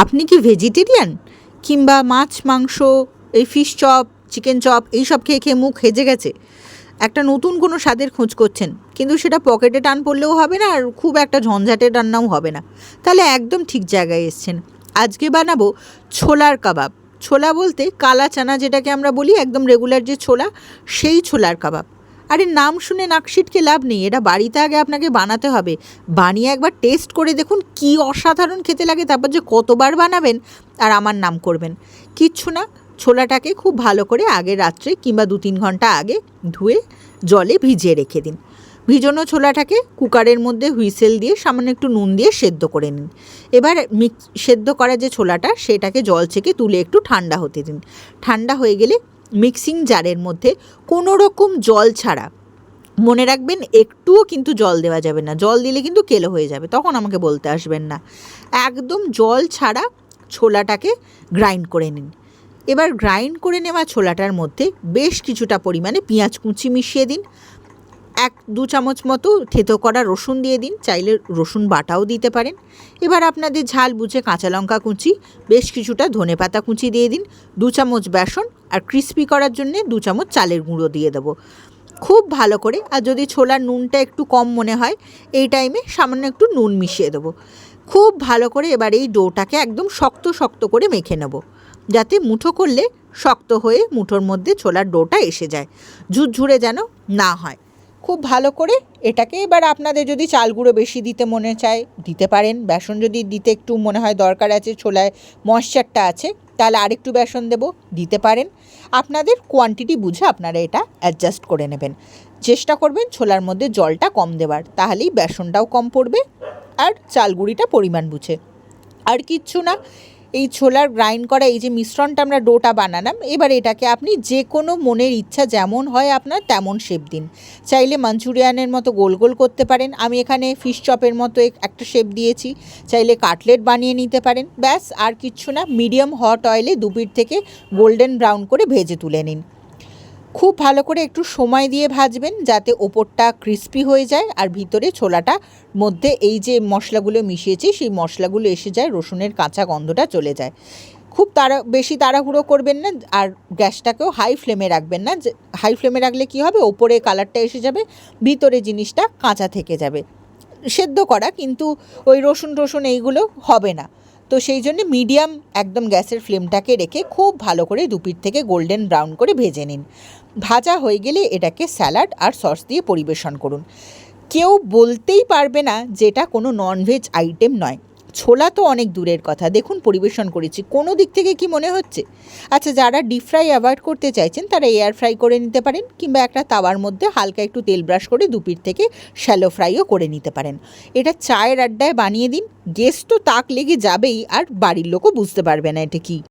আপনি কি ভেজিটেরিয়ান, কিংবা মাছ মাংস, এই ফিশ চপ, চিকেন চপ এইসব খেয়ে খেয়ে মুখ হেজে গেছে? একটা নতুন কোনো স্বাদের খোঁজ করছেন, কিন্তু সেটা পকেটে টান পড়লেও হবে না, আর খুব একটা ঝঞ্ঝাটের রান্নাও হবে না। তাহলে একদম ঠিক জায়গায় এসছেন। আজকে বানাবো ছোলার কাবাব। ছোলা বলতে কালা চানা যেটাকে আমরা বলি, একদম রেগুলার যে ছোলা, সেই ছোলার কাবাব। আরে নাম শুনে নাক সিটকে লাভ নেই, এটা বাড়িতে আগে আপনাকে বানাতে হবে। বানিয়ে একবার টেস্ট করে দেখুন কি অসাধারণ খেতে লাগে, তারপর যে কতবার বানাবেন আর আমার নাম করবেন। কিচ্ছু না, ছোলাটাকে খুব ভালো করে আগের রাত্রে কিংবা 2-3 ঘন্টা আগে ধুয়ে জলে ভিজিয়ে রেখে দিন। ভিজানো ছোলাটাকে কুকারের মধ্যে হুইসেল দিয়ে সামান্য একটু নুন দিয়ে সেদ্ধ করে নিন। এবার সেদ্ধ করা যে ছোলাটা, সেটাকে জল ছেঁকে তুলে একটু ঠান্ডা হতে দিন। ঠান্ডা হয়ে গেলে মিক্সিং জারের মধ্যে কোনো রকম জল ছাড়া, মনে রাখবেন একটুও কিন্তু জল দেওয়া যাবে না, জল দিলে কিন্তু কেলো হয়ে যাবে, তখন আমাকে বলতে আসবেন না। একদম জল ছাড়া ছোলাটাকে গ্রাইন্ড করে নিন। এবার গ্রাইন্ড করে নেওয়া ছোলাটার মধ্যে বেশ কিছুটা পরিমাণে পেঁয়াজ কুচি মিশিয়ে দিন। 1-2 চামচ মতো থেতো করা রসুন দিয়ে দিন, চাইলে রসুন বাটাও দিতে পারেন। এবার আপনাদের ঝাল বুঝে কাঁচা লঙ্কা কুচি, বেশ কিছুটা ধনেপাতা কুচি দিয়ে দিন, 2 চামচ বেসন, আর ক্রিস্পি করার জন্যে 2 চামচ চালের গুঁড়ো দিয়ে দেবো। খুব ভালো করে, আর যদি ছোলার নুনটা একটু কম মনে হয়, এই টাইমে সামান্য একটু নুন মিশিয়ে দেবো। খুব ভালো করে এবার এই ডোটাকে একদম শক্ত শক্ত করে মেখে নেব, যাতে মুঠো করলে শক্ত হয়ে মুঠোর মধ্যে ছোলার ডোটা এসে যায়, ঝুরঝুরে যেন না হয়। খুব ভালো করে এটাকে, এবার আপনাদের যদি চাল গুঁড়ো বেশি দিতে মনে চায় দিতে পারেন, বেসন যদি দিতে একটু মনে হয় দরকার আছে, ছোলায় ময়েশ্চারটা আছে, তাহলে আরেকটু বেসন দেবো, দিতে পারেন। আপনাদের কোয়ান্টিটি বুঝে আপনারা এটা অ্যাডজাস্ট করে নেবেন। চেষ্টা করবেন ছোলার মধ্যে জলটা কম দেওয়ার, তাহলেই বেসনটাও কম পড়বে আর চালগুঁড়িটা পরিমাণ বুঝে। আর কিচ্ছু না, এই ছোলার গ্রাইন্ড করা এই যে মিশ্রণটা আমরা ডোটা বানালাম, এবার এটাকে আপনি যে কোনো মনের ইচ্ছা যেমন হয় আপনার তেমন শেপ দিন। চাইলে মাঞ্চুরিয়ানের মতো গোল গোল করতে পারেন, আমি এখানে ফিশ চপের মতো একটা শেপ দিয়েছি। চাইলে কাটলেট বানিয়ে নিতে পারেন। ব্যাস, আর কিচ্ছু না, মিডিয়াম হট অয়েলে 2 পিঠ থেকে গোল্ডেন ব্রাউন করে ভেজে তুলে নিন। খুব ভালো করে একটু সময় দিয়ে ভাজবেন, যাতে ওপরটা ক্রিস্পি হয়ে যায় আর ভিতরে ছোলাটা মধ্যে এই যে মশলাগুলো মিশিয়েছি সেই মশলাগুলো এসে যায়, রসুনের কাঁচা গন্ধটা চলে যায়। খুব বেশি তাড়াহুড়ো করবেন না, আর গ্যাসটাকেও হাই ফ্লেমে রাখবেন না। হাই ফ্লেমে রাখলে কি হবে, ওপরে কালারটা এসে যাবে, ভিতরে জিনিসটা কাঁচা থেকে যাবে। সেদ্ধ করা, কিন্তু ওই রসুন এইগুলো হবে না। তো সেই জন্য মিডিয়াম একদম গ্যাসের ফ্লেমটাকে রেখে খুব ভালো করে 2 পিঠ থেকে গোল্ডেন ব্রাউন করে ভেজে নিন। ভাজা হয়ে গেলে এটাকে স্যালাড আর সস দিয়ে পরিবেশন করুন। কেউ বলতেই পারবে না যে এটা কোনো ননভেজ আইটেম নয়। ছোলা তো অনেক দূরের কথা, দেখুন পরিবেশন করেছি, কোনো দিক থেকে কি মনে হচ্ছে? আচ্ছা, যারা ডিপ ফ্রাই অ্যাভয়েড করতে চাইছেন তারা এয়ার ফ্রাই করে নিতে পারেন, কিংবা একটা তাওয়ার মধ্যে হালকা একটু তেল ব্রাশ করে 2 পিঠ থেকে শ্যালো ফ্রাইও করে নিতে পারেন। এটা চায়ের আড্ডায় বানিয়ে দিন, গেস্ট তো তাক লেগে যাবেই, আর বাড়ির লোকও বুঝতে পারবে না এটা কি।